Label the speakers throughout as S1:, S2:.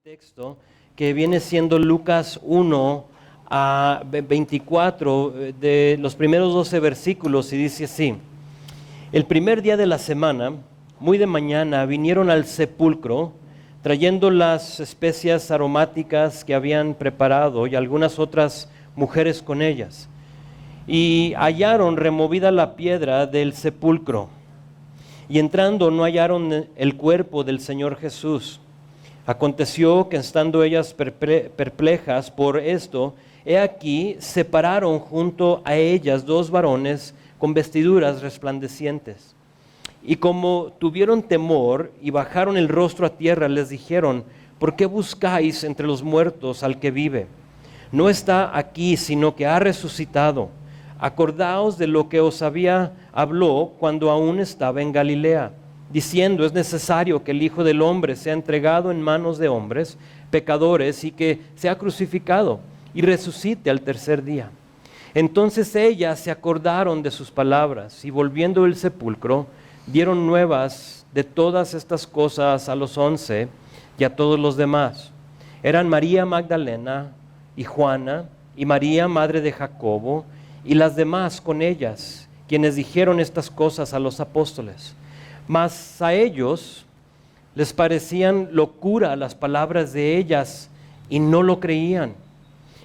S1: Texto que viene siendo Lucas 1 a 24, de los primeros 12 versículos, y dice así: El primer día de la semana, muy de mañana, vinieron al sepulcro trayendo las especias aromáticas que habían preparado y algunas otras mujeres con ellas, y hallaron removida la piedra del sepulcro, y entrando no hallaron el cuerpo del Señor Jesús. Aconteció que estando ellas perplejas por esto, he aquí separaron junto a ellas dos varones con vestiduras resplandecientes. Y como tuvieron temor y bajaron el rostro a tierra, les dijeron: ¿por qué buscáis entre los muertos al que vive? No está aquí, sino que ha resucitado. Acordaos de lo que os habló cuando aún estaba en Galilea, diciendo: es necesario que el Hijo del Hombre sea entregado en manos de hombres pecadores y que sea crucificado y resucite al tercer día. Entonces ellas se acordaron de sus palabras y, volviendo del sepulcro, dieron nuevas de todas estas cosas a los 11 y a todos los demás. Eran María Magdalena y Juana y María, madre de Jacobo, y las demás con ellas, quienes dijeron estas cosas a los apóstoles. Mas a ellos les parecían locura las palabras de ellas y no lo creían.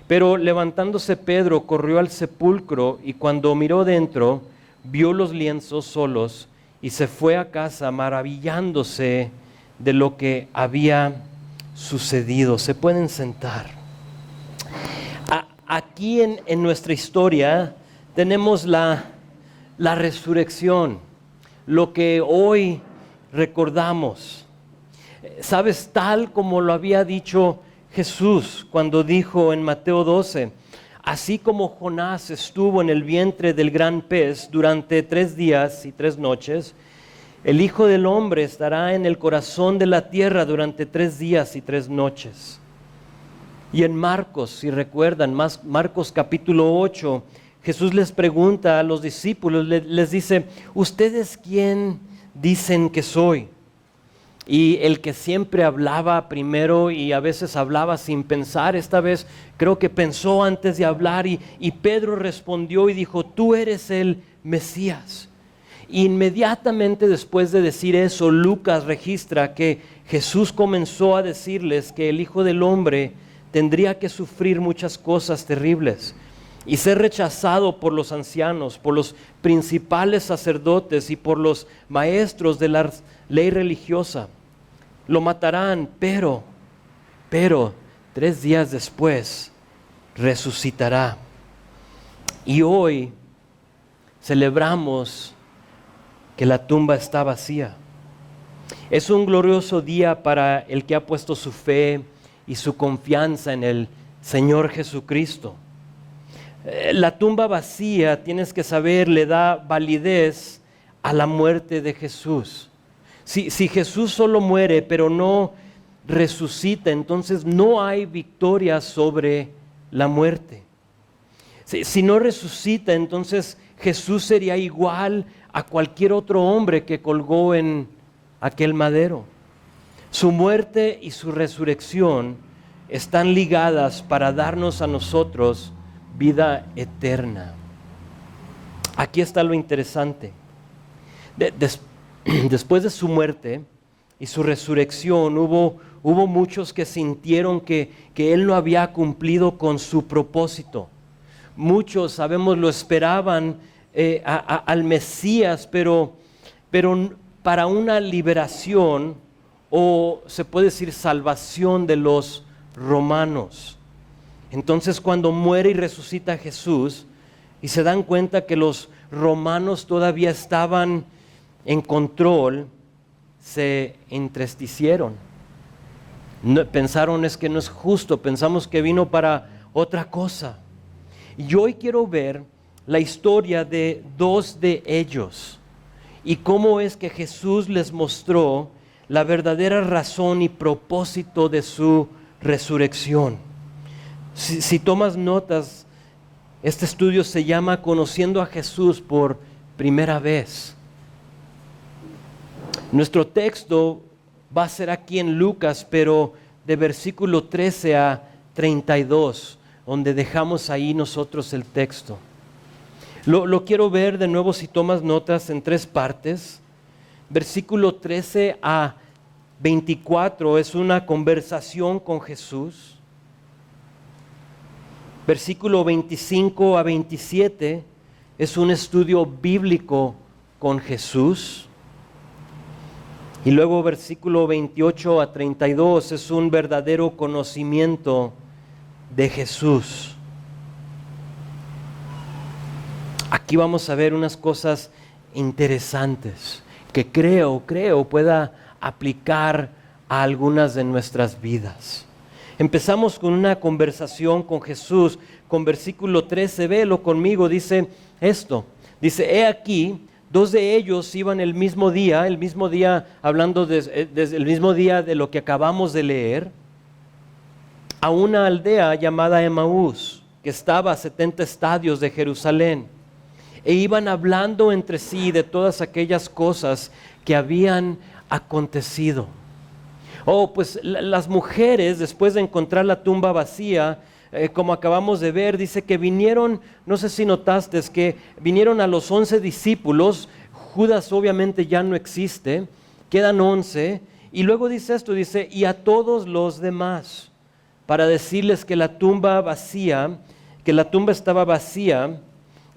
S1: Pero levantándose Pedro corrió al sepulcro y cuando miró dentro, vio los lienzos solos y se fue a casa maravillándose de lo que había sucedido. Se pueden sentar. Aquí en nuestra historia tenemos la resurrección, lo que hoy recordamos. ¿Sabes? Tal como lo había dicho Jesús cuando dijo en Mateo 12, así como Jonás estuvo en el vientre del gran pez durante 3 días y 3 noches, el Hijo del Hombre estará en el corazón de la tierra durante 3 días y 3 noches. Y en Marcos, si recuerdan, Marcos capítulo 8, Jesús les pregunta a los discípulos, les dice: ¿ustedes quién dicen que soy? Y el que siempre hablaba primero y a veces hablaba sin pensar, esta vez creo que pensó antes de hablar y Pedro respondió y dijo: tú eres el Mesías. Inmediatamente después de decir eso, Lucas registra que Jesús comenzó a decirles que el Hijo del Hombre tendría que sufrir muchas cosas terribles y ser rechazado por los ancianos, por los principales sacerdotes y por los maestros de la ley religiosa. Lo matarán, pero 3 días después resucitará. Y hoy celebramos que la tumba está vacía. Es un glorioso día para el que ha puesto su fe y su confianza en el Señor Jesucristo. La tumba vacía, tienes que saber, le da validez a la muerte de Jesús. Si Jesús solo muere pero no resucita, entonces no hay victoria sobre la muerte. Si no resucita, entonces Jesús sería igual a cualquier otro hombre que colgó en aquel madero. Su muerte y su resurrección están ligadas para darnos a nosotros vida eterna. Aquí está lo interesante. Después de su muerte y su resurrección, hubo muchos que sintieron que Él no había cumplido con su propósito. Muchos, sabemos, lo esperaban al Mesías, pero para una liberación, o se puede decir salvación de los romanos. Entonces, cuando muere y resucita Jesús y se dan cuenta que los romanos todavía estaban en control, se entristecieron. Pensaron: es que no es justo, pensamos que vino para otra cosa. Y hoy quiero ver la historia de 2 de ellos y cómo es que Jesús les mostró la verdadera razón y propósito de su resurrección. Si tomas notas, este estudio se llama Conociendo a Jesús por primera vez. Nuestro texto va a ser aquí en Lucas, pero de versículo 13 a 32, donde dejamos ahí nosotros el texto. Lo quiero ver de nuevo, si tomas notas, en 3 partes. Versículo 13 a 24 es una conversación con Jesús. Versículo 25 a 27 es un estudio bíblico con Jesús. Y luego versículo 28 a 32 es un verdadero conocimiento de Jesús. Aquí vamos a ver unas cosas interesantes que creo pueda aplicar a algunas de nuestras vidas. Empezamos con una conversación con Jesús, con versículo 13, véelo conmigo, dice esto. Dice, he aquí, 2 de ellos iban el mismo día, hablando desde el mismo día de lo que acabamos de leer, a una aldea llamada Emaús, que estaba a 70 estadios de Jerusalén. E iban hablando entre sí de todas aquellas cosas que habían acontecido. Pues las mujeres, después de encontrar la tumba vacía, como acabamos de ver, dice que vinieron, no sé si notaste, es que vinieron a los 11 discípulos. Judas obviamente ya no existe, quedan 11, y luego dice esto, dice, y a todos los demás, para decirles que la tumba estaba vacía,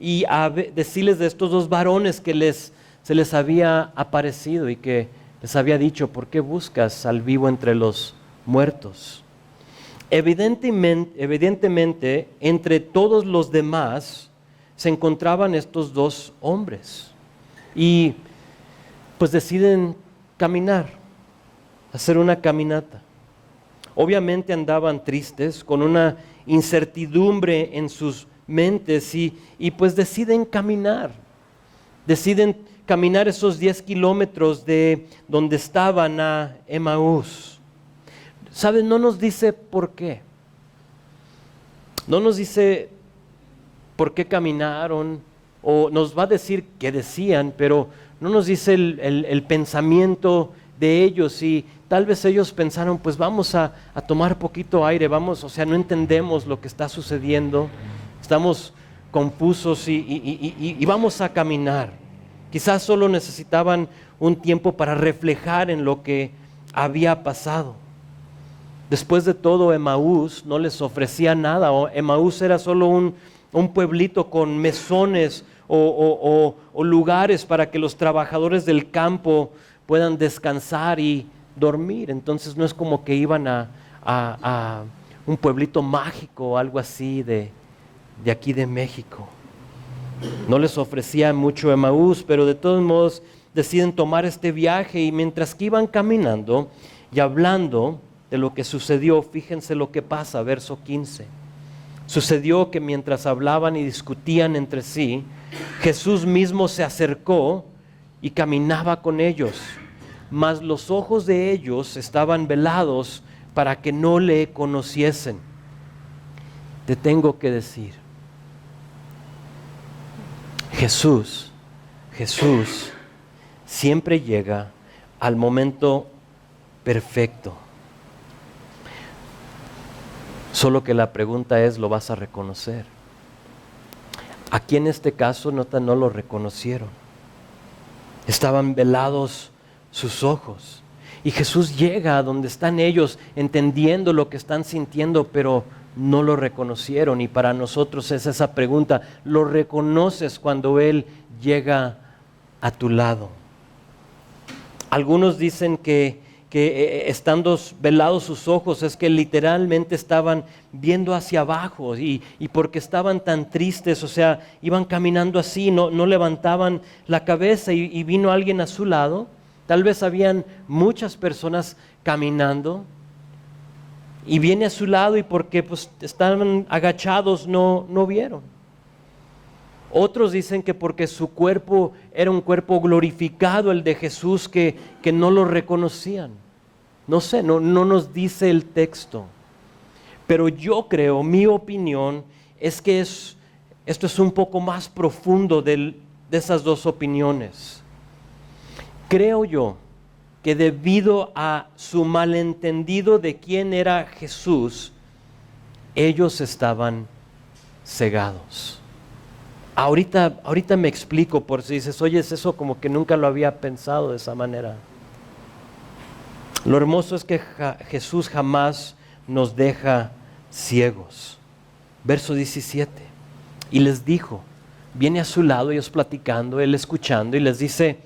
S1: y a decirles de estos 2 varones que se les había aparecido y que les había dicho, ¿por qué buscas al vivo entre los muertos? Evidentemente, entre todos los demás se encontraban estos 2 hombres y pues deciden caminar, hacer una caminata. Obviamente andaban tristes, con una incertidumbre en sus mentes y pues deciden caminar esos 10 kilómetros de donde estaban a Emaús. ¿Saben? No nos dice por qué. No nos dice por qué caminaron, o nos va a decir qué decían, pero no nos dice el pensamiento de ellos. Y tal vez ellos pensaron, pues vamos a tomar poquito aire, no entendemos lo que está sucediendo, estamos confusos y vamos a caminar. Quizás solo necesitaban un tiempo para reflejar en lo que había pasado. Después de todo, Emaús no les ofrecía nada. Emaús era solo un pueblito con mesones o lugares para que los trabajadores del campo puedan descansar y dormir. Entonces no es como que iban a un pueblito mágico o algo así de aquí de México. No les ofrecía mucho Emaús, pero de todos modos deciden tomar este viaje, y mientras que iban caminando y hablando de lo que sucedió, fíjense lo que pasa, verso 15. Sucedió que mientras hablaban y discutían entre sí, Jesús mismo se acercó y caminaba con ellos, mas los ojos de ellos estaban velados para que no le conociesen. Te tengo que decir, Jesús siempre llega al momento perfecto. Solo que la pregunta es, ¿lo vas a reconocer? Aquí en este caso no lo reconocieron. Estaban velados sus ojos. Y Jesús llega a donde están ellos, entendiendo lo que están sintiendo, pero no lo reconocieron. Y para nosotros es esa pregunta, ¿lo reconoces cuando Él llega a tu lado? Algunos dicen que estando velados sus ojos es que literalmente estaban viendo hacia abajo, y porque estaban tan tristes, iban caminando así, no levantaban la cabeza, y vino alguien a su lado. Tal vez habían muchas personas caminando, y viene a su lado, y porque pues estaban agachados no vieron. Otros dicen que porque su cuerpo era un cuerpo glorificado, el de Jesús, que no lo reconocían. No sé, no nos dice el texto. Pero yo creo, mi opinión es que esto es un poco más profundo de esas 2 opiniones. Creo yo que debido a su malentendido de quién era Jesús, ellos estaban cegados. Ahorita me explico, por si dices, oye, es eso como que nunca lo había pensado de esa manera. Lo hermoso es que Jesús jamás nos deja ciegos. Verso 17. Y les dijo, viene a su lado, ellos platicando, él escuchando, y les dice,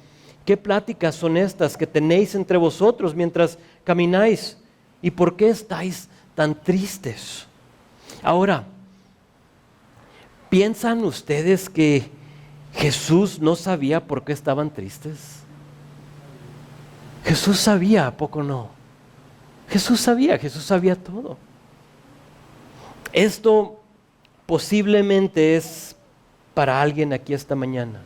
S1: ¿qué pláticas son estas que tenéis entre vosotros mientras camináis? ¿Y por qué estáis tan tristes? Ahora, ¿piensan ustedes que Jesús no sabía por qué estaban tristes? Jesús sabía, ¿a poco no? Jesús sabía todo. Esto posiblemente es para alguien aquí esta mañana.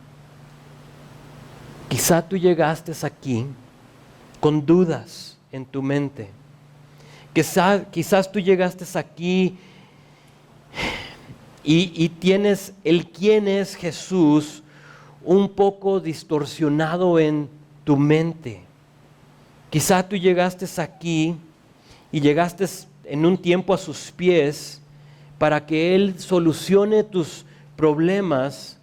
S1: Quizá tú llegaste aquí con dudas en tu mente. Quizás tú llegaste aquí y tienes el quién es Jesús un poco distorsionado en tu mente. Quizá tú llegaste aquí y llegaste en un tiempo a sus pies para que Él solucione tus problemas,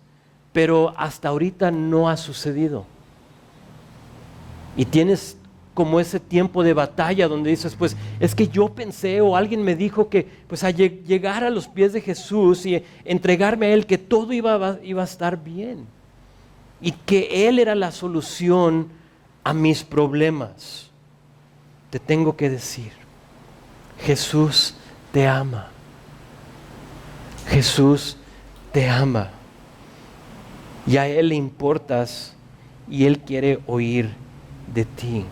S1: pero hasta ahorita no ha sucedido. Y tienes como ese tiempo de batalla donde dices, pues es que yo pensé o alguien me dijo que pues a llegar a los pies de Jesús y entregarme a Él, que todo iba a estar bien y que Él era la solución a mis problemas. Te tengo que decir, Jesús te ama. Jesús te ama. Y a Él le importas y Él quiere oír de ti.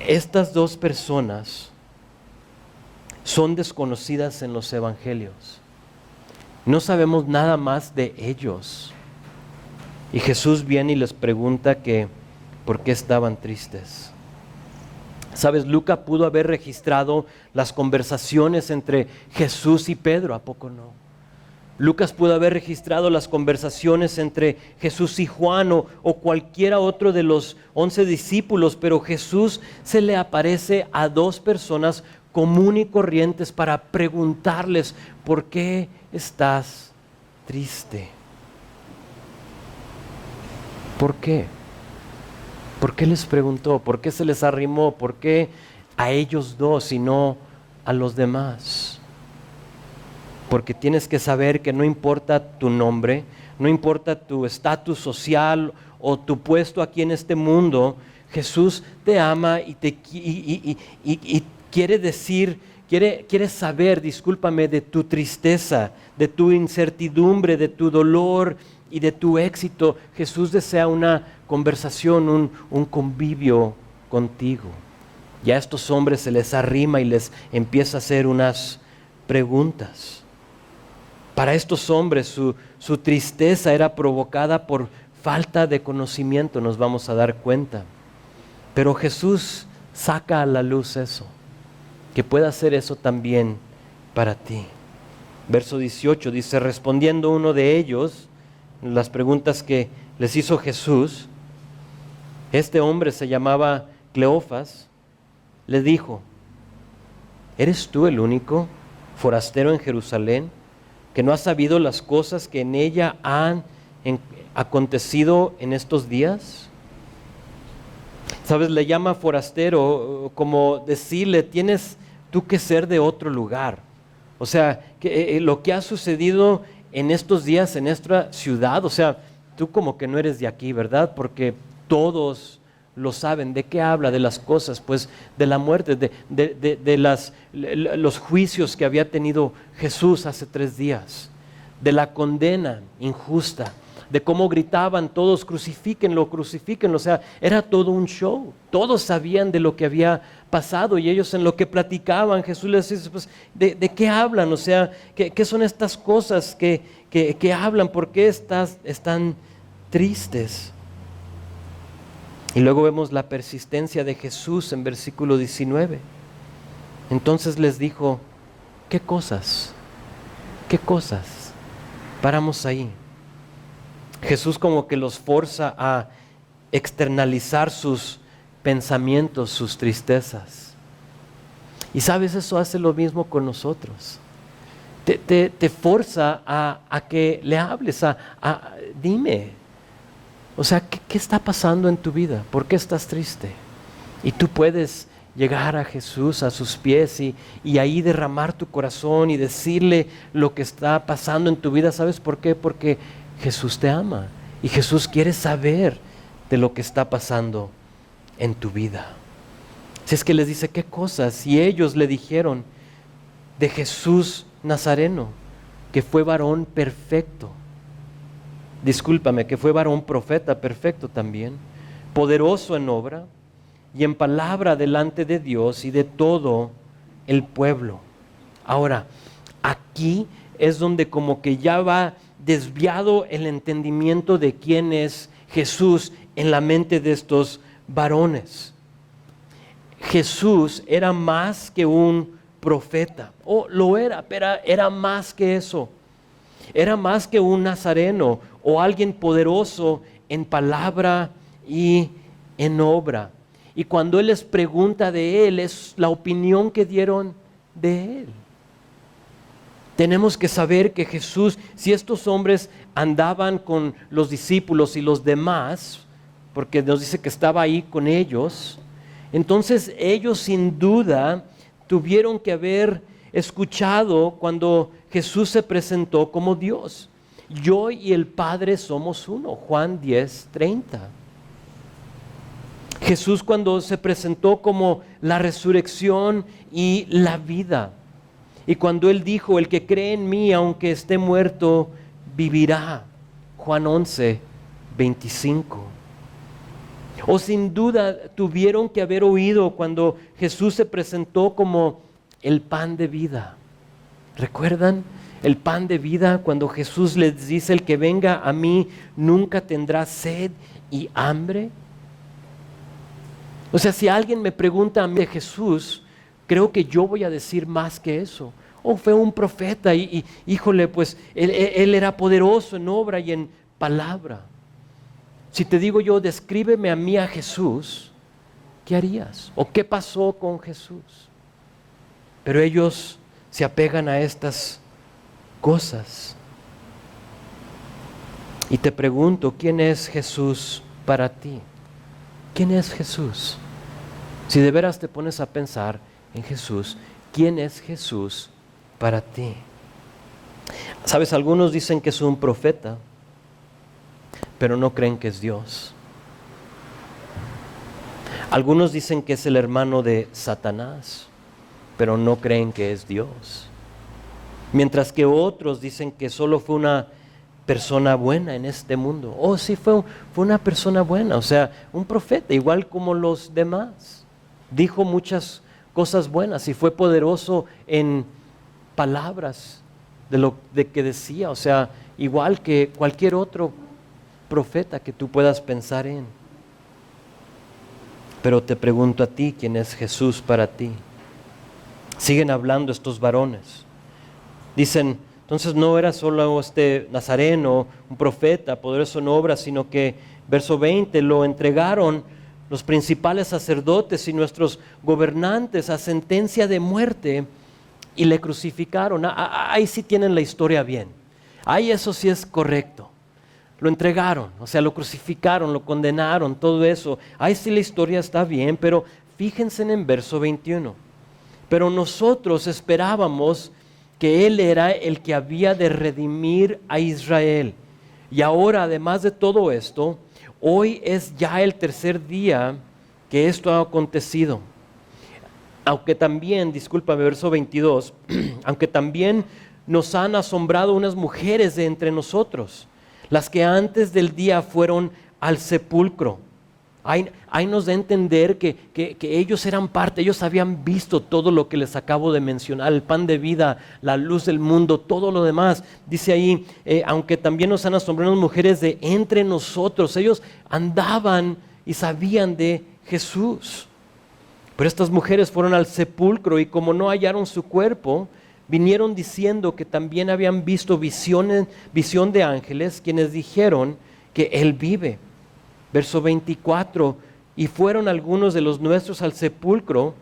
S1: Estas dos personas son desconocidas en los evangelios. No sabemos nada más de ellos. Y Jesús viene y les pregunta que por qué estaban tristes. Sabes, Lucas pudo haber registrado las conversaciones entre Jesús y Pedro, ¿a poco no? Lucas pudo haber registrado las conversaciones entre Jesús y Juan o cualquiera otro de los 11 discípulos, pero Jesús se le aparece a dos personas comunes y corrientes para preguntarles, ¿por qué estás triste? ¿Por qué? ¿Por qué les preguntó? ¿Por qué se les arrimó? ¿Por qué a ellos dos y no a los demás? Porque tienes que saber que no importa tu nombre, no importa tu estatus social o tu puesto aquí en este mundo, Jesús te ama y quiere decir, quiere saber, discúlpame, de tu tristeza, de tu incertidumbre, de tu dolor y de tu éxito. Jesús desea una conversación, un convivio contigo. Y a estos hombres se les arrima y les empieza a hacer unas preguntas. Para estos hombres su tristeza era provocada por falta de conocimiento, nos vamos a dar cuenta. Pero Jesús saca a la luz eso, que pueda hacer eso también para ti. Verso 18 dice, respondiendo uno de ellos, las preguntas que les hizo Jesús, este hombre se llamaba Cleofas, le dijo, ¿eres tú el único forastero en Jerusalén que no ha sabido las cosas que en ella han acontecido en estos días? ¿Sabes? Le llama forastero como decirle, tienes tú que ser de otro lugar. O sea, que, lo que ha sucedido en estos días en nuestra ciudad, o sea, tú como que no eres de aquí, ¿verdad? Porque todos lo saben. ¿De qué habla? De las cosas, pues de la muerte, de los juicios que había tenido Jesús hace 3 días, de la condena injusta, de cómo gritaban todos, crucifíquenlo, crucifíquenlo. O sea, era todo un show. Todos sabían de lo que había pasado y ellos en lo que platicaban, Jesús les dice, pues, ¿de qué hablan? O sea, ¿qué son estas cosas que hablan? ¿Por qué están tristes? Y luego vemos la persistencia de Jesús en versículo 19. Entonces les dijo, ¿qué cosas? ¿Qué cosas? Paramos ahí. Jesús como que los forza a externalizar sus pensamientos, sus tristezas. Y sabes, eso hace lo mismo con nosotros. Te forza a que le hables, dime. O sea, ¿qué está pasando en tu vida? ¿Por qué estás triste? Y tú puedes llegar a Jesús, a sus pies y ahí derramar tu corazón y decirle lo que está pasando en tu vida. ¿Sabes por qué? Porque Jesús te ama y Jesús quiere saber de lo que está pasando en tu vida. Si es que les dice qué cosas, y ellos le dijeron de Jesús Nazareno, que fue varón perfecto. Discúlpame, que fue varón profeta perfecto también, poderoso en obra y en palabra delante de Dios y de todo el pueblo. Ahora, aquí es donde como que ya va desviado el entendimiento de quién es Jesús en la mente de estos varones. Jesús era más que un profeta, lo era, pero era más que eso. Era más que un nazareno o alguien poderoso en palabra y en obra. Y cuando Él les pregunta de Él, es la opinión que dieron de Él. Tenemos que saber que Jesús, si estos hombres andaban con los discípulos y los demás, porque nos dice que estaba ahí con ellos, entonces ellos sin duda tuvieron que haber escuchado cuando Jesús se presentó como Dios. Yo y el Padre somos uno, Juan 10:30. Jesús cuando se presentó como la resurrección y la vida. Y cuando Él dijo, el que cree en mí, aunque esté muerto, vivirá. Juan 11:25. O sin duda tuvieron que haber oído cuando Jesús se presentó como el pan de vida. ¿Recuerdan? El pan de vida, cuando Jesús les dice, el que venga a mí nunca tendrá sed y hambre. O sea, si alguien me pregunta a mí de Jesús, creo que yo voy a decir más que eso. Fue un profeta y híjole, pues él era poderoso en obra y en palabra. Si te digo yo, descríbeme a mí a Jesús, ¿qué harías? ¿O qué pasó con Jesús? Pero ellos se apegan a estas cosas. Y te pregunto, ¿quién es Jesús para ti? ¿Quién es Jesús? Si de veras te pones a pensar en Jesús, ¿quién es Jesús para ti? Sabes, algunos dicen que es un profeta, pero no creen que es Dios. Algunos dicen que es el hermano de Satanás, pero no creen que es Dios. Mientras que otros dicen que solo fue una persona buena en este mundo. Sí, fue una persona buena, o sea, un profeta, igual como los demás. Dijo muchas cosas buenas y fue poderoso en palabras de que decía, o sea, igual que cualquier otro profeta que tú puedas pensar en. Pero te pregunto a ti, ¿quién es Jesús para ti? Siguen hablando estos varones. Dicen, entonces no era solo este nazareno, un profeta, poderoso en obra, sino que, verso 20, lo entregaron los principales sacerdotes y nuestros gobernantes a sentencia de muerte y le crucificaron. Ahí sí tienen la historia bien. Ahí eso sí es correcto. Lo entregaron, o sea, lo crucificaron, lo condenaron, todo eso. Ahí sí la historia está bien, pero fíjense en verso 21. Pero nosotros esperábamos que Él era el que había de redimir a Israel. Y ahora, además de todo esto, hoy es ya el tercer día que esto ha acontecido. Aunque también, discúlpame, verso 22, aunque también nos han asombrado unas mujeres de entre nosotros, las que antes del día fueron al sepulcro. Ahí nos da a entender que ellos eran parte, ellos habían visto todo lo que les acabo de mencionar, el pan de vida, la luz del mundo, todo lo demás. Dice ahí, aunque también nos han asombrado unas mujeres de entre nosotros, ellos andaban y sabían de Jesús. Pero estas mujeres fueron al sepulcro y como no hallaron su cuerpo, vinieron diciendo que también habían visto visión de ángeles, quienes dijeron que Él vive. Verso 24, y fueron algunos de los nuestros al sepulcro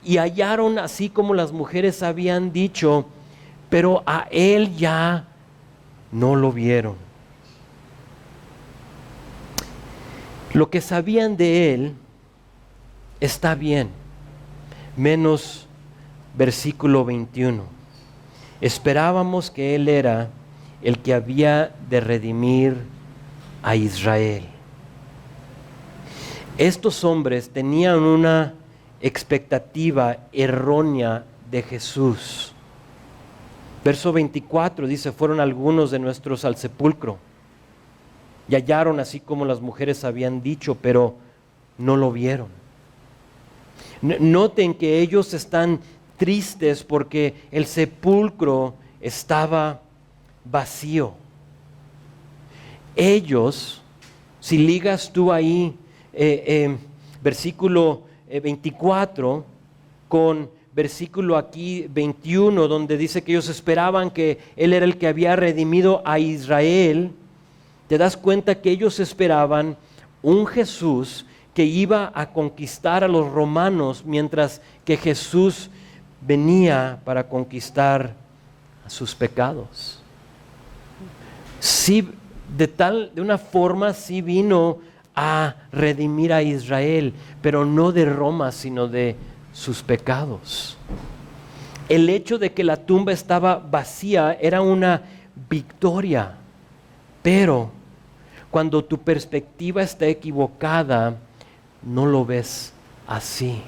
S1: y hallaron así como las mujeres habían dicho, pero a él ya no lo vieron. Lo que sabían de él está bien, menos versículo 21. Esperábamos que él era el que había de redimir a Israel. Estos hombres tenían una expectativa errónea de Jesús. Verso 24 dice, fueron algunos de nuestros al sepulcro y hallaron así como las mujeres habían dicho, pero no lo vieron. Noten que ellos están tristes porque el sepulcro estaba vacío. Ellos, si ligas tú ahí versículo 24 con versículo aquí 21, donde dice que ellos esperaban que Él era el que había redimido a Israel, te das cuenta que ellos esperaban un Jesús que iba a conquistar a los romanos, mientras que Jesús venía para conquistar a sus pecados. Sí, de una forma sí vino a redimir a Israel, pero no de Roma, sino de sus pecados. El hecho de que la tumba estaba vacía era una victoria, pero cuando tu perspectiva está equivocada, no lo ves así.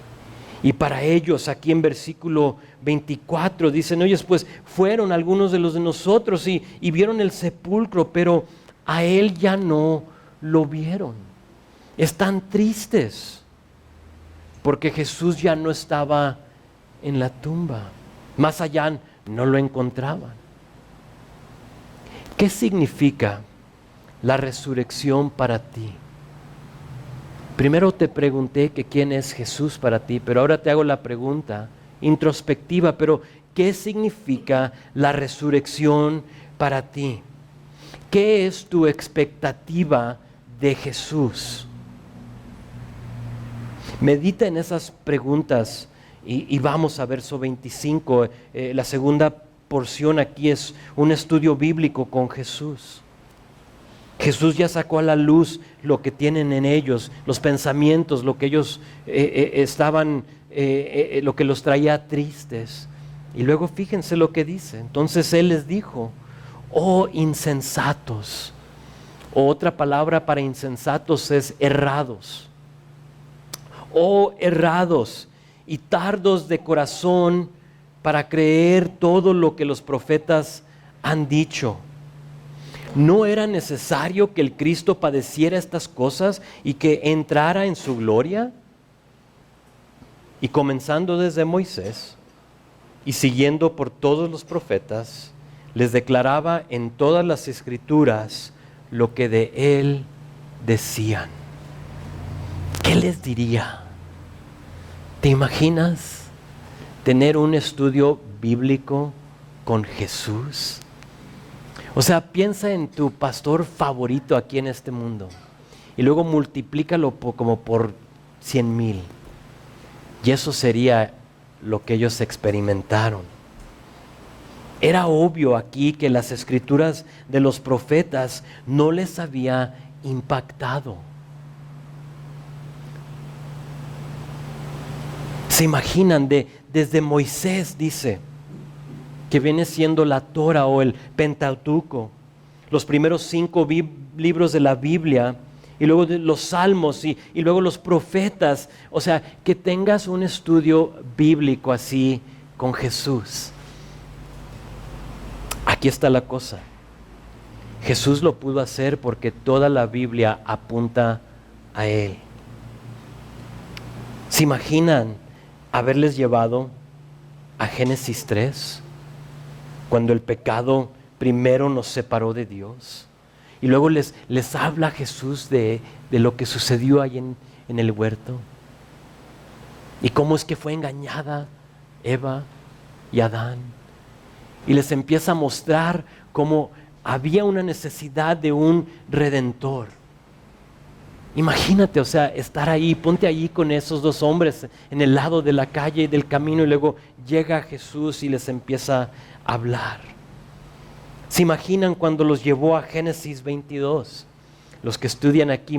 S1: Y para ellos, aquí en versículo 24, dicen, oye, pues fueron algunos de los de nosotros y vieron el sepulcro, pero a él ya no lo vieron. Están tristes porque Jesús ya no estaba en la tumba. Más allá no lo encontraban. ¿Qué significa la resurrección para ti? Primero te pregunté que quién es Jesús para ti, pero ahora te hago la pregunta introspectiva, pero ¿qué significa la resurrección para ti? ¿Qué es tu expectativa de Jesús? Medita en esas preguntas y vamos a verso 25. La segunda porción aquí es un estudio bíblico con Jesús. Jesús ya sacó a la luz lo que tienen en ellos, los pensamientos, lo que ellos estaban, lo que los traía tristes. Y luego fíjense lo que dice. Entonces Él les dijo, oh insensatos. Otra palabra para insensatos es errados. Oh errados y tardos de corazón para creer todo lo que los profetas han dicho. ¿No era necesario que el Cristo padeciera estas cosas y que entrara en su gloria? Y comenzando desde Moisés y siguiendo por todos los profetas, les declaraba en todas las escrituras lo que de él decían. ¿Qué les diría? ¿Te imaginas tener un estudio bíblico con Jesús? O sea, piensa en tu pastor favorito aquí en este mundo y luego multiplícalo como por 100,000. Y eso sería lo que ellos experimentaron. Era obvio aquí que las escrituras de los profetas no les había impactado. Se imaginan desde Moisés, dice, que viene siendo la Torah o el Pentateuco, los primeros 5 libros de la Biblia, y luego los salmos y luego los profetas. O sea, que tengas un estudio bíblico así con Jesús. Aquí está la cosa. Jesús lo pudo hacer porque toda la Biblia apunta a Él. ¿Se imaginan haberles llevado a Génesis 3? Cuando el pecado primero nos separó de Dios. Y luego les habla Jesús de lo que sucedió ahí en el huerto. Y cómo es que fue engañada Eva y Adán. Y les empieza a mostrar cómo había una necesidad de un redentor. Imagínate, o sea, estar ahí, ponte ahí con esos dos hombres en el lado de la calle y del camino y luego llega Jesús y les empieza a hablar. ¿Se imaginan cuando los llevó a Génesis 22? Los que estudian aquí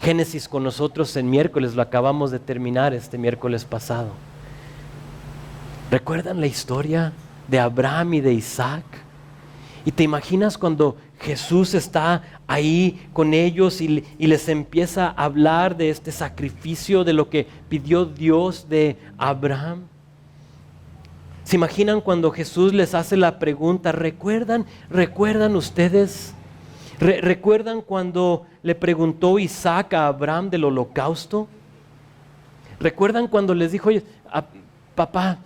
S1: Génesis con nosotros en miércoles, lo acabamos de terminar este miércoles pasado. ¿Recuerdan la historia de Abraham y de Isaac? Y te imaginas cuando Jesús está ahí con ellos y les empieza a hablar de este sacrificio, de lo que pidió Dios de Abraham. ¿Se imaginan cuando Jesús les hace la pregunta? ¿Recuerdan ustedes? ¿Recuerdan cuando le preguntó Isaac a Abraham del holocausto? ¿Recuerdan cuando les dijo, oye, papá,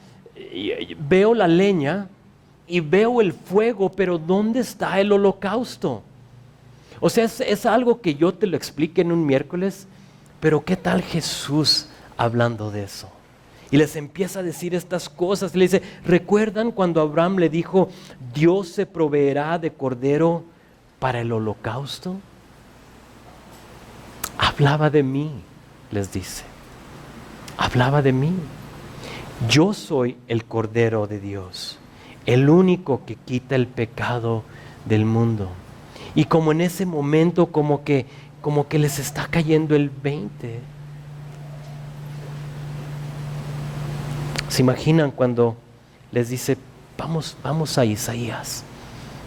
S1: veo la leña y veo el fuego, pero ¿dónde está el holocausto? O sea, es algo que yo te lo explique en un miércoles, pero ¿qué tal Jesús hablando de eso? Y les empieza a decir estas cosas. Le dice, ¿recuerdan cuando Abraham le dijo, Dios se proveerá de cordero para el holocausto? Hablaba de mí, les dice. Hablaba de mí. Yo soy el Cordero de Dios, el único que quita el pecado del mundo. Y como en ese momento como que les está cayendo el 20. ¿Se imaginan cuando les dice, vamos a Isaías?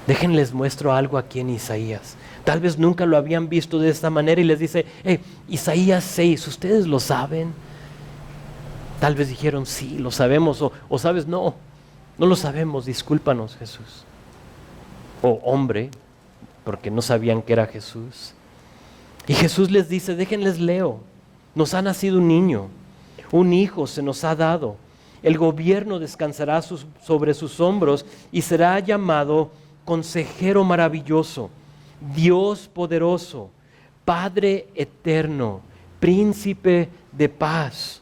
S1: Déjenles muestro algo aquí en Isaías. Tal vez nunca lo habían visto de esta manera y les dice, Isaías 6, ¿ustedes lo saben? Tal vez dijeron, sí, lo sabemos, o sabes, no lo sabemos, discúlpanos Jesús. O hombre, porque no sabían que era Jesús. Y Jesús les dice, déjenles leo, nos ha nacido un niño, un hijo se nos ha dado. El gobierno descansará sobre sus hombros y será llamado Consejero Maravilloso, Dios Poderoso, Padre Eterno, Príncipe de Paz.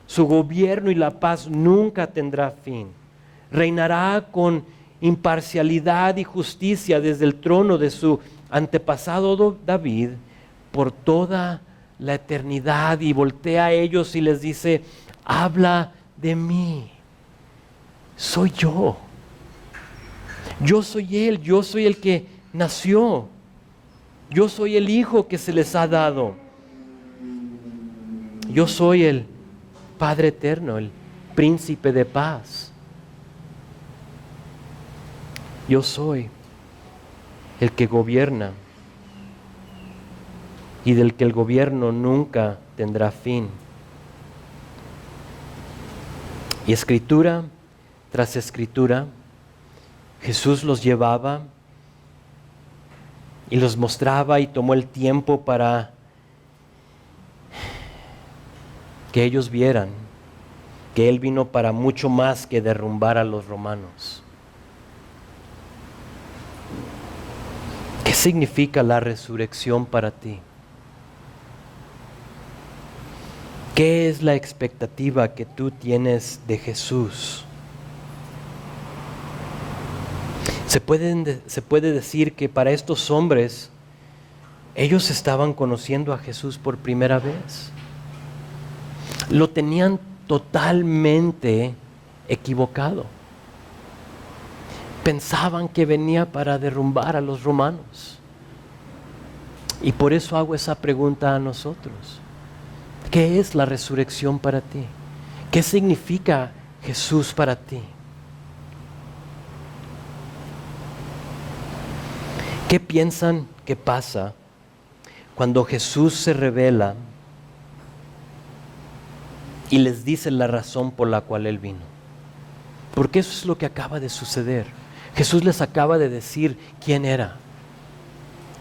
S1: Su gobierno y la paz nunca tendrá fin. Reinará con imparcialidad y justicia desde el trono de su antepasado David por toda la eternidad. Y voltea a ellos y les dice, habla de mí. Soy yo. Yo soy Él, yo soy el que nació. Yo soy el Hijo que se les ha dado. Yo soy el Padre Eterno, el Príncipe de Paz. Yo soy el que gobierna y del que el gobierno nunca tendrá fin. Y escritura tras escritura, Jesús los llevaba y los mostraba y tomó el tiempo para que ellos vieran que Él vino para mucho más que derrumbar a los romanos. ¿Qué significa la resurrección para ti? ¿Qué es la expectativa que tú tienes de Jesús? Se puede decir que para estos hombres, ellos estaban conociendo a Jesús por primera vez. Lo tenían totalmente equivocado. Pensaban que venía para derrumbar a los romanos. Y por eso hago esa pregunta a nosotros. ¿Qué es la resurrección para ti? ¿Qué significa Jesús para ti? ¿Qué piensan que pasa cuando Jesús se revela y les dice la razón por la cual Él vino? Porque eso es lo que acaba de suceder. Jesús les acaba de decir quién era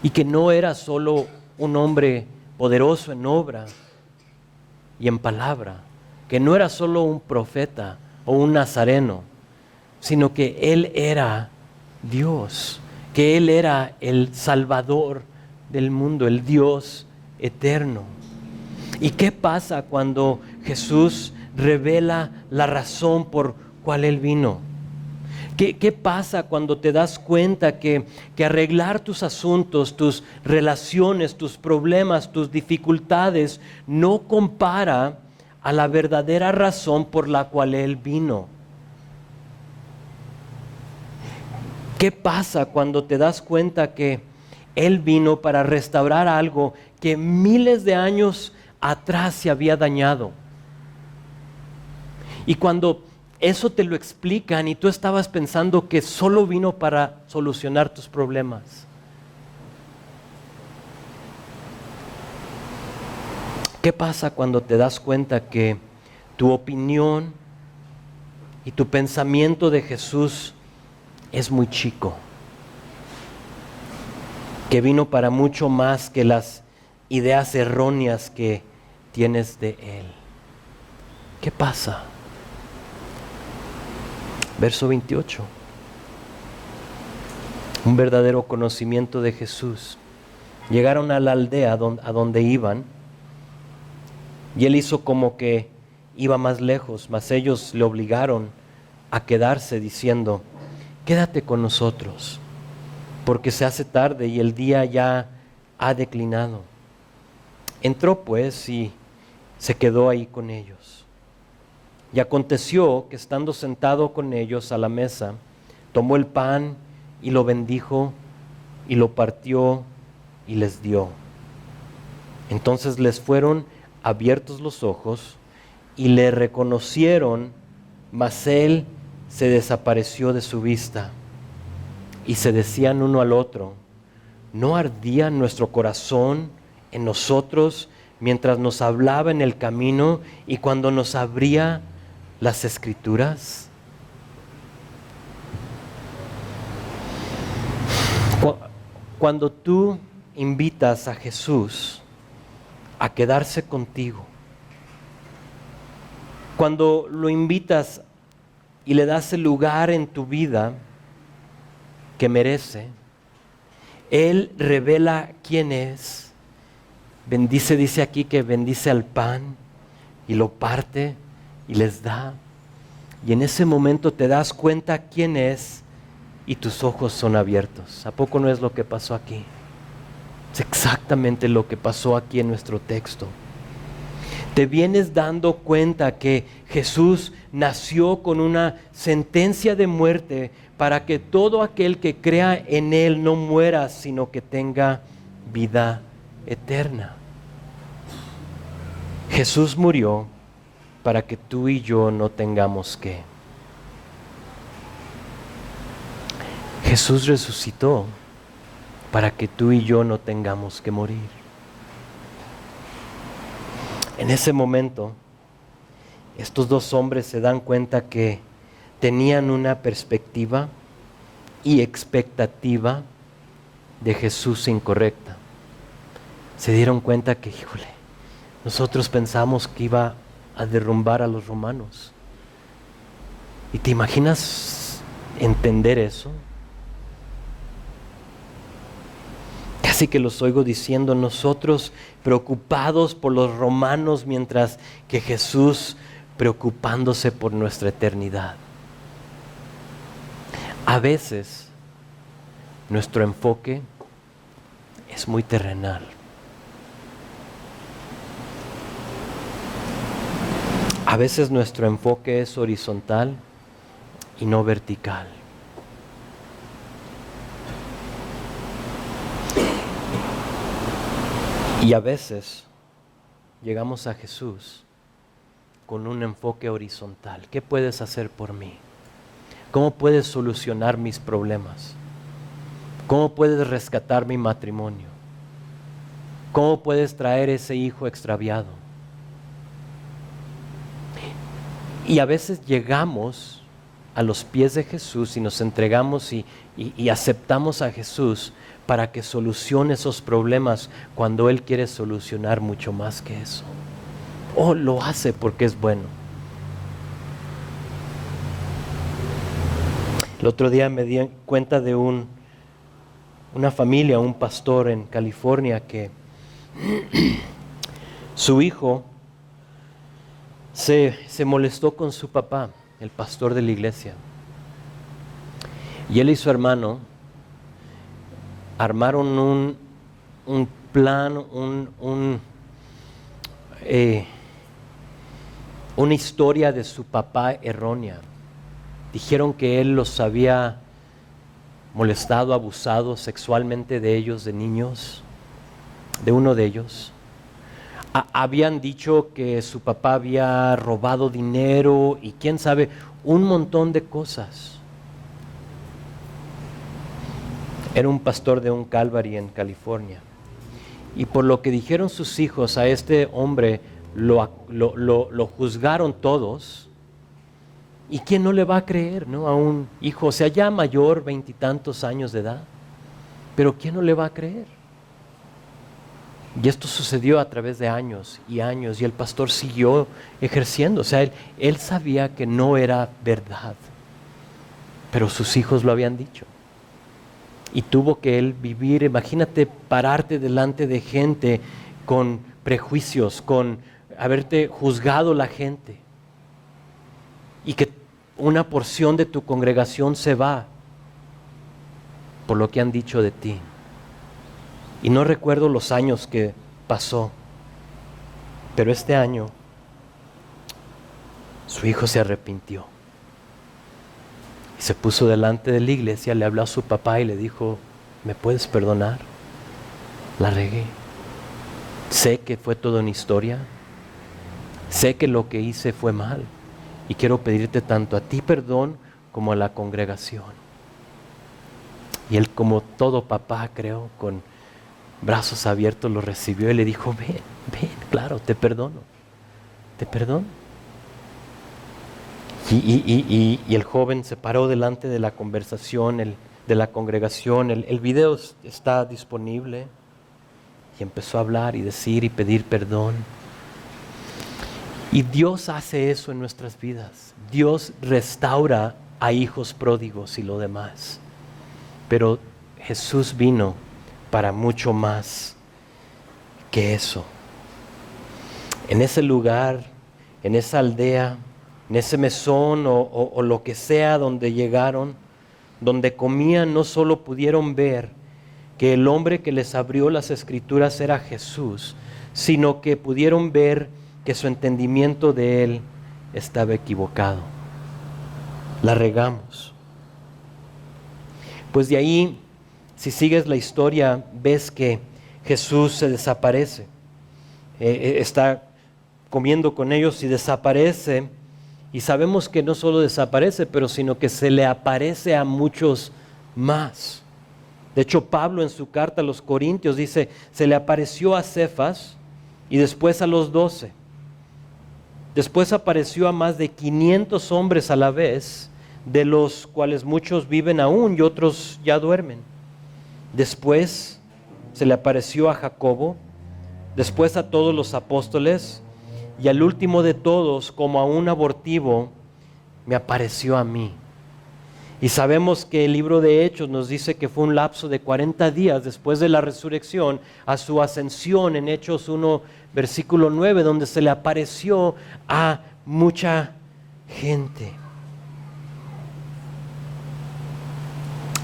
S1: y que no era solo un hombre poderoso en obra y en palabra, que no era solo un profeta o un nazareno, sino que Él era Dios, que Él era el Salvador del mundo, el Dios eterno. ¿Y qué pasa cuando Jesús revela la razón por cual Él vino? ¿Qué pasa cuando te das cuenta que arreglar tus asuntos, tus relaciones, tus problemas, tus dificultades no compara a la verdadera razón por la cual Él vino? ¿Qué pasa cuando te das cuenta que Él vino para restaurar algo que miles de años atrás se había dañado? Y cuando eso te lo explican y tú estabas pensando que solo vino para solucionar tus problemas. ¿Qué pasa cuando te das cuenta que tu opinión y tu pensamiento de Jesús es muy chico? Que vino para mucho más que las ideas erróneas que tienes de Él. ¿Qué pasa? Verso 28. Un verdadero conocimiento de Jesús. Llegaron a la aldea a donde iban, y Él hizo como que iba más lejos, mas ellos le obligaron a quedarse diciendo: quédate con nosotros, porque se hace tarde y el día ya ha declinado. Entró pues y se quedó ahí con ellos. Y aconteció que estando sentado con ellos a la mesa, tomó el pan y lo bendijo y lo partió y les dio. Entonces les fueron abiertos los ojos y le reconocieron, mas Él se desapareció de su vista. Y se decían uno al otro: ¿no ardía nuestro corazón en nosotros mientras nos hablaba en el camino y cuando nos abría las Escrituras? Cuando tú invitas a Jesús a quedarse contigo, cuando lo invitas y le das el lugar en tu vida que merece, Él revela quién es. Bendice, dice aquí que bendice al pan y lo parte y les da. Y en ese momento te das cuenta quién es y tus ojos son abiertos. ¿A poco no es lo que pasó aquí? Es exactamente lo que pasó aquí en nuestro texto. Te vienes dando cuenta que Jesús nació con una sentencia de muerte para que todo aquel que crea en Él no muera, sino que tenga vida eterna. Jesús murió para que tú y yo no tengamos que. Jesús resucitó para que tú y yo no tengamos que morir. En ese momento, estos dos hombres se dan cuenta que tenían una perspectiva y expectativa de Jesús incorrecta. Se dieron cuenta que, híjole, nosotros pensamos que iba a derrumbar a los romanos. ¿Y te imaginas entender eso? Casi que los oigo diciendo: nosotros preocupados por los romanos, mientras que Jesús preocupándose por nuestra eternidad. A veces nuestro enfoque es muy terrenal. A veces nuestro enfoque es horizontal y no vertical. Y a veces llegamos a Jesús con un enfoque horizontal. ¿Qué puedes hacer por mí? ¿Cómo puedes solucionar mis problemas? ¿Cómo puedes rescatar mi matrimonio? ¿Cómo puedes traer ese hijo extraviado? Y a veces llegamos a los pies de Jesús y nos entregamos y aceptamos a Jesús para que solucione esos problemas cuando Él quiere solucionar mucho más que eso. O lo hace porque es bueno. El otro día me di cuenta de una familia, un pastor en California, que su hijo se molestó con su papá, el pastor de la iglesia. Y él y su hermano armaron un plan, una historia de su papá errónea. Dijeron que él los había molestado, abusado sexualmente de ellos, de niños, de uno de ellos. Habían dicho que su papá había robado dinero y quién sabe, un montón de cosas. Era un pastor de un Calvary en California. Y por lo que dijeron sus hijos a este hombre, lo juzgaron todos. ¿Y quién no le va a creer, no? A un hijo, o sea, ya mayor, 20 y tantos años de edad. Pero ¿quién no le va a creer? Y esto sucedió a través de años y años, y el pastor siguió ejerciendo. O sea, él sabía que no era verdad, pero sus hijos lo habían dicho. Y tuvo que él vivir, imagínate pararte delante de gente con prejuicios, con haberte juzgado la gente, y que una porción de tu congregación se va por lo que han dicho de ti. Y no recuerdo los años que pasó, pero este año su hijo se arrepintió. Y se puso delante de la iglesia, le habló a su papá y le dijo: ¿me puedes perdonar? La regué. Sé que fue toda una historia. Sé que lo que hice fue mal. Y quiero pedirte tanto a ti perdón como a la congregación. Y él, como todo papá, creo, con brazos abiertos lo recibió y le dijo: ven, claro, te perdono. Y el joven se paró delante de la conversación, de la congregación. El video está disponible. Y empezó a hablar y decir y pedir perdón. Y Dios hace eso en nuestras vidas. Dios restaura a hijos pródigos y lo demás. Pero Jesús vino para mucho más que eso. En ese lugar, en esa aldea, en ese mesón o lo que sea donde llegaron, donde comían, no solo pudieron ver que el hombre que les abrió las escrituras era Jesús, sino que pudieron ver que su entendimiento de él estaba equivocado. La regamos. Pues de ahí, si sigues la historia, ves que Jesús se desaparece. Está comiendo con ellos y desaparece. Y sabemos que no solo desaparece, pero sino que se le aparece a muchos más. De hecho, Pablo en su carta a los Corintios dice: se le apareció a Cefas y después a los 12. Después apareció a más de 500 hombres a la vez, de los cuales muchos viven aún y otros ya duermen. Después se le apareció a Jacobo, después a todos los apóstoles, y al último de todos, como a un abortivo, me apareció a mí. Y sabemos que el libro de Hechos nos dice que fue un lapso de 40 días después de la resurrección a su ascensión, en Hechos 1, versículo 9, donde se le apareció a mucha gente.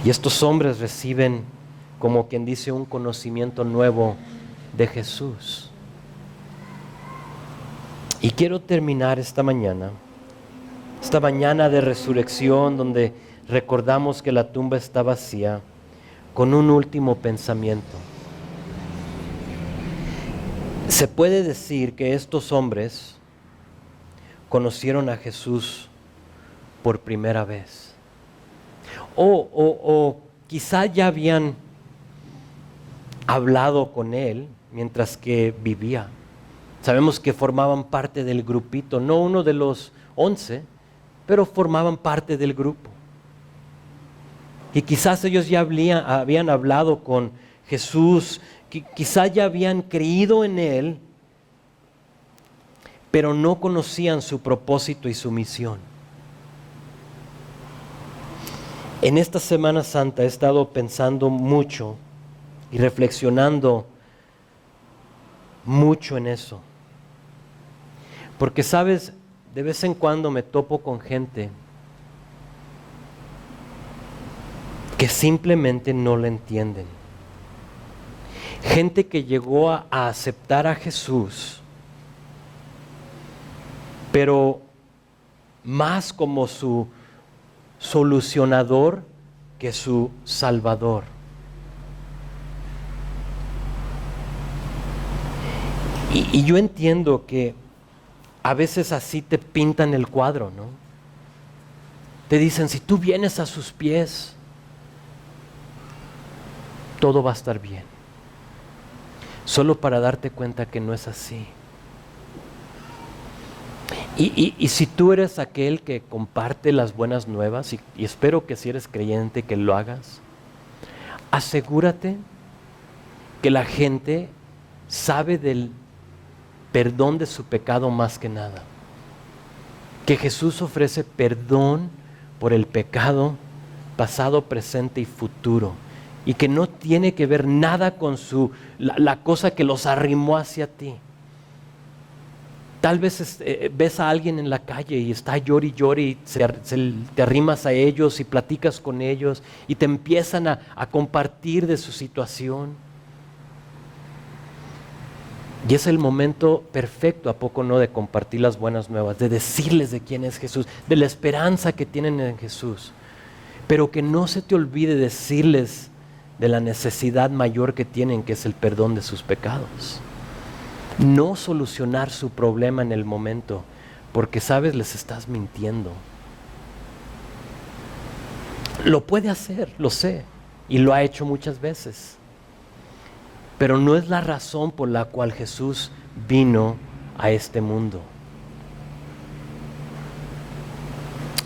S1: Y estos hombres reciben, como quien dice, un conocimiento nuevo de Jesús. Y quiero terminar esta mañana de resurrección, donde recordamos que la tumba está vacía, con un último pensamiento. Se puede decir que estos hombres conocieron a Jesús por primera vez. O quizá ya habían hablado con él mientras que vivía. Sabemos que formaban parte del grupito, no uno de los 11, pero formaban parte del grupo. Y quizás ellos ya habían hablado con Jesús, quizás ya habían creído en él, pero no conocían su propósito y su misión. En esta Semana Santa he estado pensando mucho y reflexionando mucho en eso. Porque, sabes, de vez en cuando me topo con gente que simplemente no la entienden. Gente que llegó a aceptar a Jesús, pero más como su solucionador que su salvador. Y yo entiendo que a veces así te pintan el cuadro, ¿no? Te dicen, si tú vienes a sus pies, todo va a estar bien. Solo para darte cuenta que no es así. Y si tú eres aquel que comparte las buenas nuevas, y espero que si eres creyente que lo hagas, asegúrate que la gente sabe del perdón de su pecado más que nada. Que Jesús ofrece perdón por el pecado pasado, presente y futuro. Y que no tiene que ver nada con la cosa que los arrimó hacia ti. Tal vez ves a alguien en la calle y está llori y llori, te arrimas a ellos y platicas con ellos y te empiezan a compartir de su situación. Y es el momento perfecto, ¿a poco no?, de compartir las buenas nuevas, de decirles de quién es Jesús, de la esperanza que tienen en Jesús. Pero que no se te olvide decirles de la necesidad mayor que tienen, que es el perdón de sus pecados. No solucionar su problema en el momento, porque sabes, les estás mintiendo. Lo puede hacer, lo sé, y lo ha hecho muchas veces. Pero no es la razón por la cual Jesús vino a este mundo.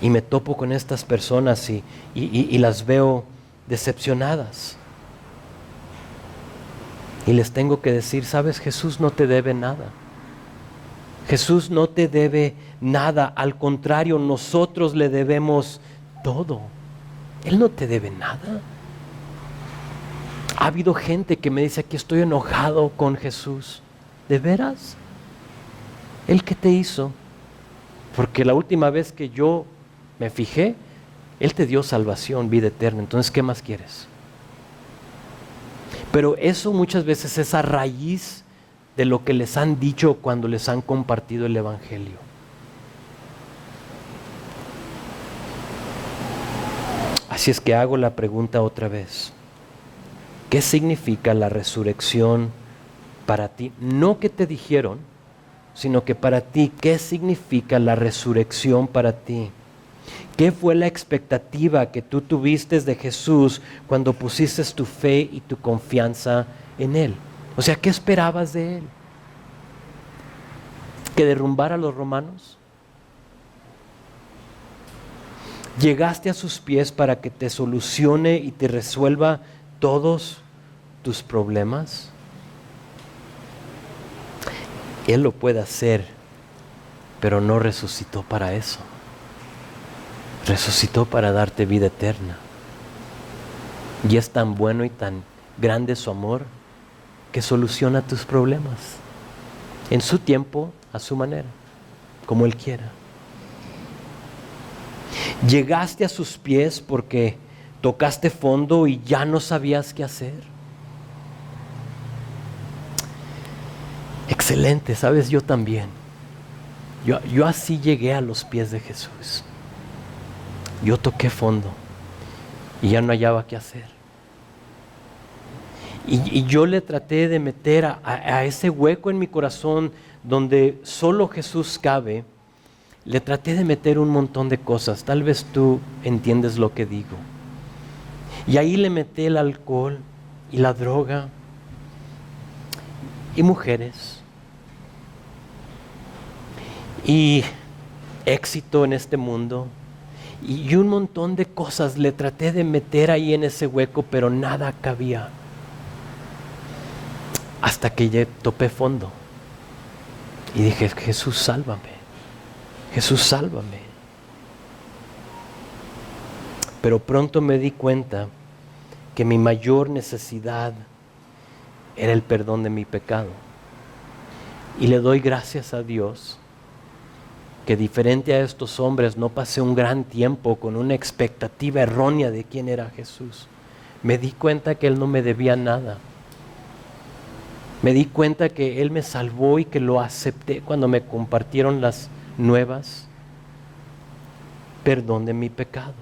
S1: Y me topo con estas personas y las veo decepcionadas. Y les tengo que decir, sabes, Jesús no te debe nada. Jesús no te debe nada. Al contrario, nosotros le debemos todo. Él no te debe nada. Ha habido gente que me dice, aquí estoy enojado con Jesús. ¿De veras? ¿Él qué te hizo? Porque la última vez que yo me fijé, Él te dio salvación, vida eterna. Entonces, ¿qué más quieres? Pero eso muchas veces es a raíz de lo que les han dicho cuando les han compartido el Evangelio. Así es que hago la pregunta otra vez. ¿Qué significa la resurrección para ti? No que te dijeron, sino que para ti, ¿qué significa la resurrección para ti? ¿Qué fue la expectativa que tú tuviste de Jesús cuando pusiste tu fe y tu confianza en Él? O sea, ¿qué esperabas de Él? ¿Que derrumbara a los romanos? ¿Llegaste a sus pies para que te solucione y te resuelva todos tus problemas? Él lo puede hacer, pero no resucitó para eso. Resucitó para darte vida eterna. Y es tan bueno y tan grande su amor que soluciona tus problemas en su tiempo, a su manera, como Él quiera. Llegaste a sus pies porque tocaste fondo y ya no sabías qué hacer. Excelente, sabes, yo también. Yo así llegué a los pies de Jesús. Yo toqué fondo y ya no hallaba qué hacer. Y yo le traté de meter a ese hueco en mi corazón donde solo Jesús cabe, le traté de meter un montón de cosas. Tal vez tú entiendes lo que digo. Y ahí le metí el alcohol y la droga y mujeres y éxito en este mundo. Y un montón de cosas le traté de meter ahí en ese hueco, pero nada cabía. Hasta que ya topé fondo. Y dije, Jesús, sálvame. Jesús, sálvame. Pero pronto me di cuenta que mi mayor necesidad era el perdón de mi pecado. Y le doy gracias a Dios que diferente a estos hombres no pasé un gran tiempo con una expectativa errónea de quién era Jesús. Me di cuenta que Él no me debía nada. Me di cuenta que Él me salvó y que lo acepté cuando me compartieron las nuevas. Perdón de mi pecado.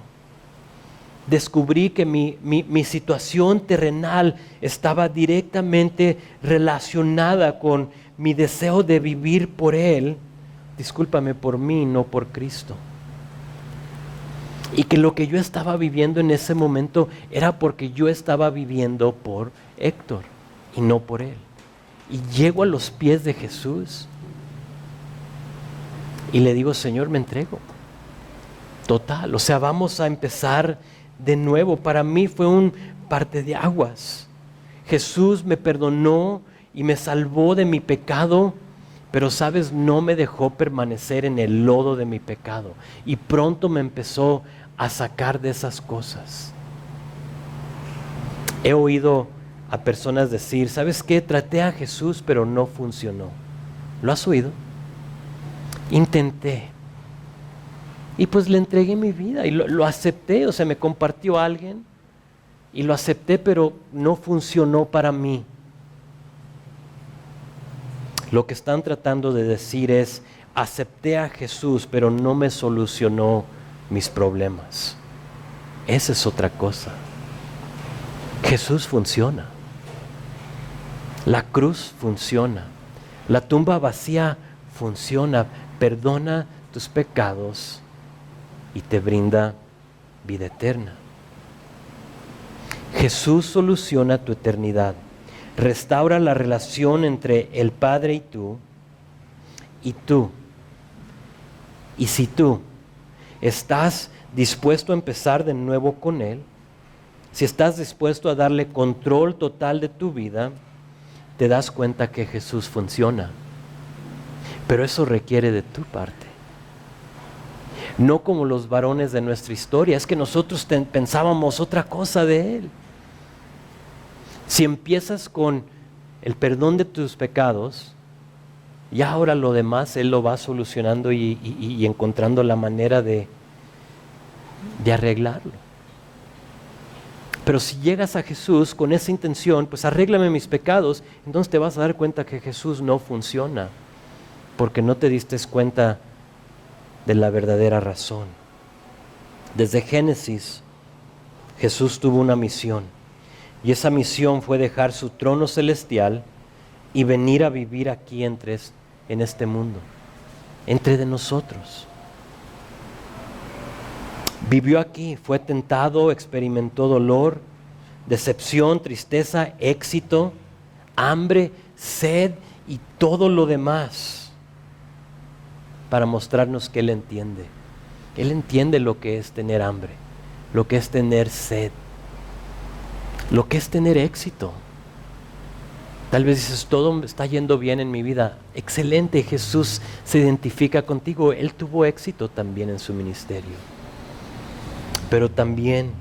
S1: Descubrí que mi situación terrenal estaba directamente relacionada con mi deseo de vivir por Él. Discúlpame, por mí, no por Cristo. Y que lo que yo estaba viviendo en ese momento era porque yo estaba viviendo por Héctor y no por él. Y llego a los pies de Jesús y le digo, Señor, me entrego. Total, o sea, vamos a empezar de nuevo. Para mí fue un parteaguas. Jesús me perdonó y me salvó de mi pecado. Pero, ¿sabes? No me dejó permanecer en el lodo de mi pecado. Y pronto me empezó a sacar de esas cosas. He oído a personas decir, ¿sabes qué? Traté a Jesús, pero no funcionó. ¿Lo has oído? Intenté. Y pues le entregué mi vida y lo acepté. O sea, me compartió alguien y lo acepté, pero no funcionó para mí. Lo que están tratando de decir es, acepté a Jesús, pero no me solucionó mis problemas. Esa es otra cosa. Jesús funciona. La cruz funciona. La tumba vacía funciona. Perdona tus pecados y te brinda vida eterna. Jesús soluciona tu eternidad. Restaura la relación entre el Padre y tú. Y si tú estás dispuesto a empezar de nuevo con Él, si estás dispuesto a darle control total de tu vida, te das cuenta que Jesús funciona. Pero eso requiere de tu parte. No como los varones de nuestra historia, es que nosotros pensábamos otra cosa de Él. Si empiezas con el perdón de tus pecados, ya ahora lo demás Él lo va solucionando y encontrando la manera de arreglarlo. Pero si llegas a Jesús con esa intención, pues arréglame mis pecados, entonces te vas a dar cuenta que Jesús no funciona, porque no te diste cuenta de la verdadera razón. Desde Génesis, Jesús tuvo una misión. Y esa misión fue dejar su trono celestial y venir a vivir aquí en este mundo, entre de nosotros. Vivió aquí, fue tentado, experimentó dolor, decepción, tristeza, éxito, hambre, sed y todo lo demás para mostrarnos que Él entiende. Él entiende lo que es tener hambre, lo que es tener sed, lo que es tener éxito. Tal vez dices, todo está yendo bien en mi vida. Excelente, Jesús se identifica contigo. Él tuvo éxito también en su ministerio. Pero también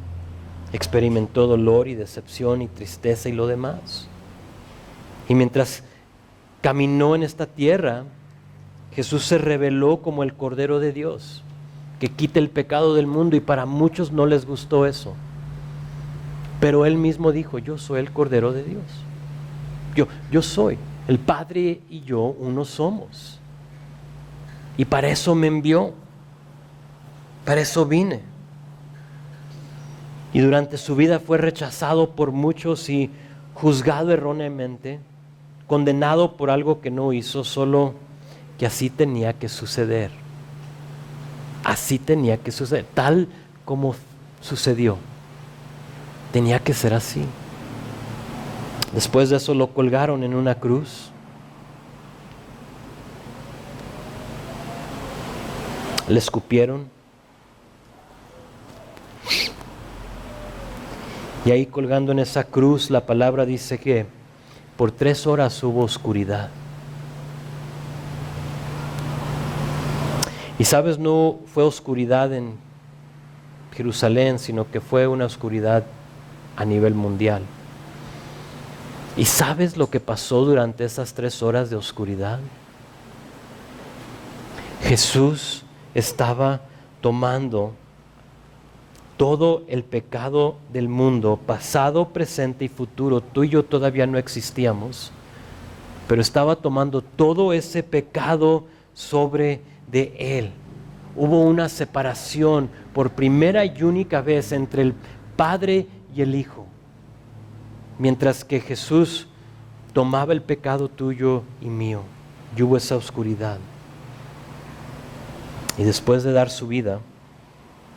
S1: experimentó dolor y decepción y tristeza y lo demás. Y mientras caminó en esta tierra, Jesús se reveló como el Cordero de Dios, que quita el pecado del mundo, y para muchos no les gustó eso. Pero Él mismo dijo, yo soy el Cordero de Dios. Yo soy. El Padre y yo uno somos. Y para eso me envió. Para eso vine. Y durante su vida fue rechazado por muchos y juzgado erróneamente, condenado por algo que no hizo, solo que así tenía que suceder. Así tenía que suceder, tal como sucedió. Tenía que ser así. Después de eso lo colgaron en una cruz. Le escupieron. Y ahí colgando en esa cruz, la palabra dice que por 3 horas hubo oscuridad. Y sabes, no fue oscuridad en Jerusalén, sino que fue una oscuridad a nivel mundial. ¿Y sabes lo que pasó durante esas 3 horas de oscuridad? Jesús estaba tomando todo el pecado del mundo, pasado, presente y futuro. Tú y yo todavía no existíamos, pero estaba tomando todo ese pecado sobre de Él. Hubo una separación por primera y única vez entre el Padre y el Hijo. Mientras que Jesús tomaba el pecado tuyo y mío, y hubo esa oscuridad. Y después de dar su vida,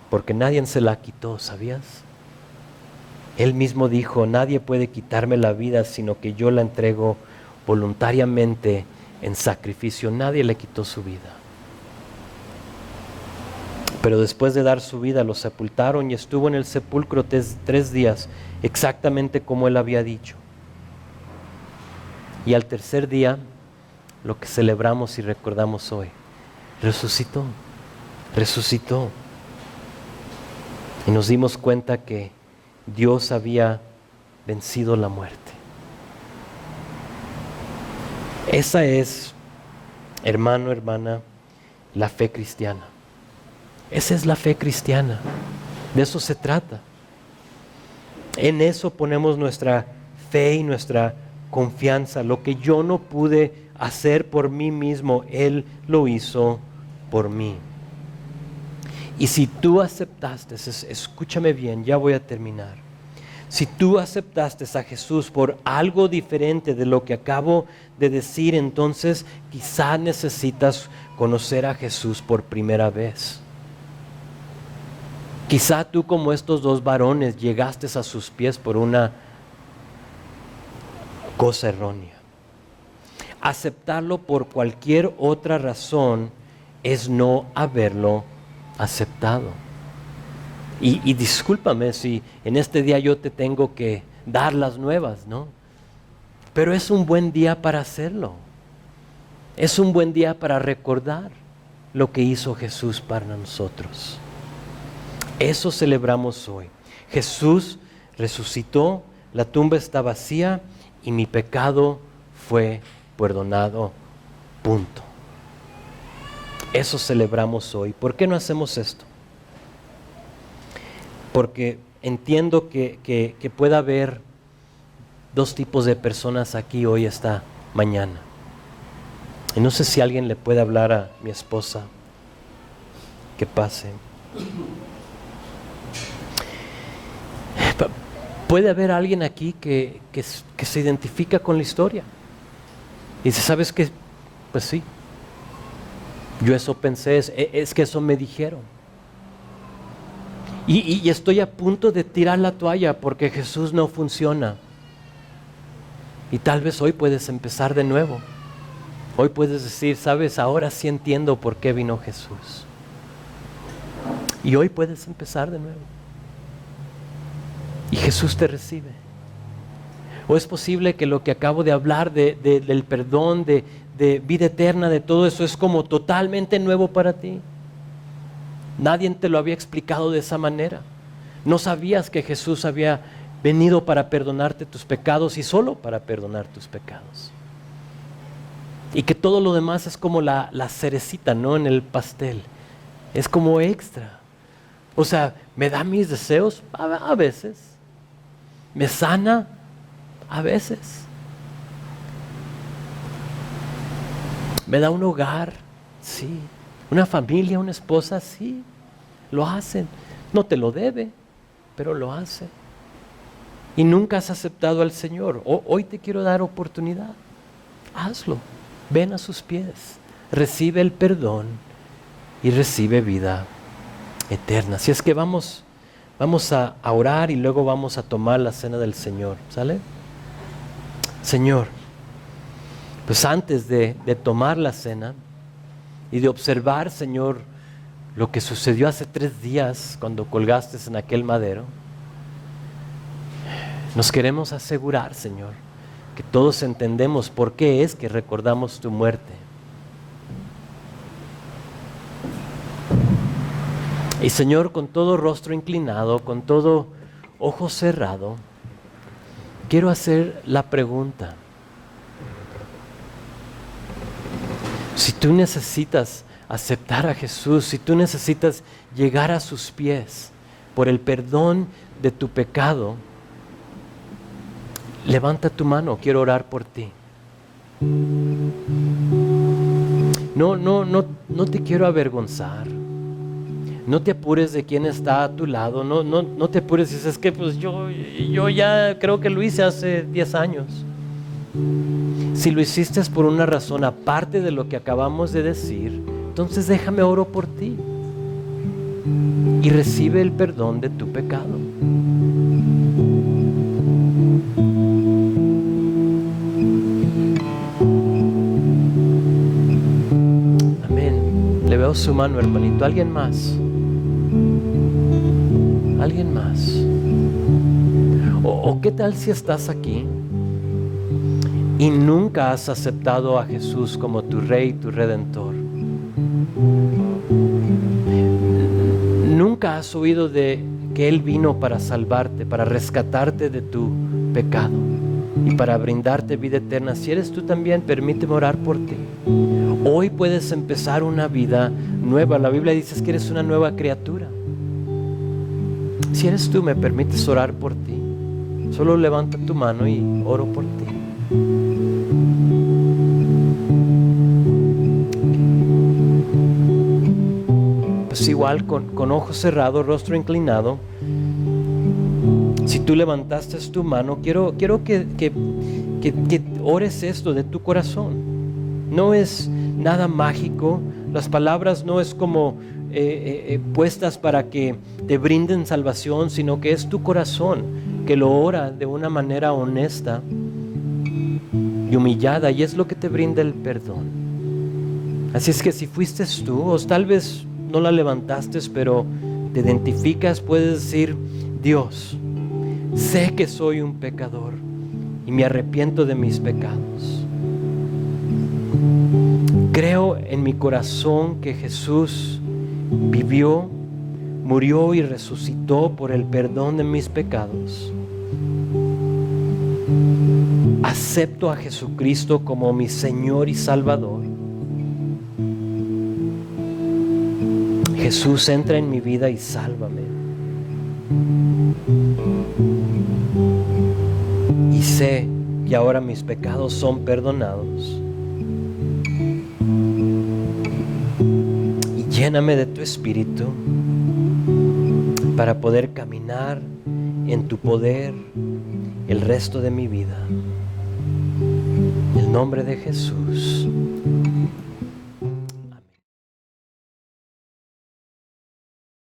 S1: porque nadie se la quitó, ¿sabías? Él mismo dijo, nadie puede quitarme la vida, sino que yo la entrego voluntariamente en sacrificio. Nadie le quitó su vida. Pero después de dar su vida, lo sepultaron y estuvo en el sepulcro 3 días, exactamente como Él había dicho. Y al tercer día, lo que celebramos y recordamos hoy, resucitó. Y nos dimos cuenta que Dios había vencido la muerte. Esa es, hermano, hermana, la fe cristiana. Esa es la fe cristiana. De eso se trata. En eso ponemos nuestra fe y nuestra confianza. Lo que yo no pude hacer por mí mismo, Él lo hizo por mí. Y si tú aceptaste, escúchame bien, ya voy a terminar. Si tú aceptaste a Jesús por algo diferente de lo que acabo de decir, entonces quizá necesitas conocer a Jesús por primera vez. Quizá tú, como estos dos varones, llegaste a sus pies por una cosa errónea. Aceptarlo por cualquier otra razón es no haberlo aceptado. Y discúlpame si en este día yo te tengo que dar las nuevas, ¿no? Pero es un buen día para hacerlo. Es un buen día para recordar lo que hizo Jesús para nosotros. Eso celebramos hoy. Jesús resucitó, la tumba está vacía y mi pecado fue perdonado. Punto. Eso celebramos hoy. ¿Por qué no hacemos esto? Porque entiendo que pueda haber dos tipos de personas aquí hoy esta mañana. Y no sé si alguien le puede hablar a mi esposa que pase. Puede haber alguien aquí que se identifica con la historia. Y dice, ¿sabes qué? Pues sí. Yo eso pensé, es que eso me dijeron. Y estoy a punto de tirar la toalla porque Jesús no funciona. Y tal vez hoy puedes empezar de nuevo. Hoy puedes decir, ¿sabes? Ahora sí entiendo por qué vino Jesús. Y hoy puedes empezar de nuevo. Y Jesús te recibe. O es posible que lo que acabo de hablar del perdón, de vida eterna, de todo eso es como totalmente nuevo para ti. Nadie te lo había explicado de esa manera. No sabías que Jesús había venido para perdonarte tus pecados y solo para perdonar tus pecados. Y que todo lo demás es como la cerecita, ¿no? En el pastel. Es como extra. O sea, ¿me da mis deseos? A veces. ¿Me sana? A veces. ¿Me da un hogar? Sí. ¿Una familia, una esposa? Sí. Lo hacen. No te lo debe, pero lo hace. Y nunca has aceptado al Señor. Hoy te quiero dar oportunidad. Hazlo. Ven a sus pies. Recibe el perdón y recibe vida eterna. Así es que vamos a orar y luego vamos a tomar la cena del Señor. ¿Sale? Señor, pues antes de tomar la cena y de observar, Señor, lo que sucedió hace 3 días cuando colgaste en aquel madero, nos queremos asegurar, Señor, que todos entendemos por qué es que recordamos tu muerte. Y Señor, con todo rostro inclinado, con todo ojo cerrado, quiero hacer la pregunta. Si tú necesitas aceptar a Jesús, si tú necesitas llegar a sus pies por el perdón de tu pecado, levanta tu mano, quiero orar por ti. No te quiero avergonzar. No te apures de quién está a tu lado. No te apures y dices que pues yo ya creo que lo hice hace 10 años. Si lo hiciste es por una razón aparte de lo que acabamos de decir, entonces déjame oro por ti y recibe el perdón de tu pecado. Amén. Le veo su mano, hermanito. ¿Alguien más? ¿Alguien más? ¿O qué tal si estás aquí y nunca has aceptado a Jesús como tu Rey, tu Redentor? Nunca has oído de que Él vino para salvarte, para rescatarte de tu pecado y para brindarte vida eterna. Si eres tú también, permíteme orar por ti. Hoy puedes empezar una vida nueva. La Biblia dice que eres una nueva criatura. Si eres tú, me permites orar por ti. Solo levanta tu mano y oro por ti. Pues igual, con ojos cerrados, rostro inclinado, si tú levantaste tu mano, quiero que ores esto de tu corazón. No es nada mágico. Las palabras no es como puestas para que te brinden salvación, sino que es tu corazón que lo ora de una manera honesta y humillada, y es lo que te brinda el perdón. Así es que si fuiste tú, o tal vez no la levantaste, pero te identificas, puedes decir: Dios, sé que soy un pecador y me arrepiento de mis pecados. Creo en mi corazón que Jesús vivió, murió y resucitó por el perdón de mis pecados. Acepto a Jesucristo como mi Señor y Salvador. Jesús, entra en mi vida y sálvame. Y sé que ahora mis pecados son perdonados. Y lléname de tu Espíritu para poder caminar en tu poder el resto de mi vida. En el nombre de Jesús.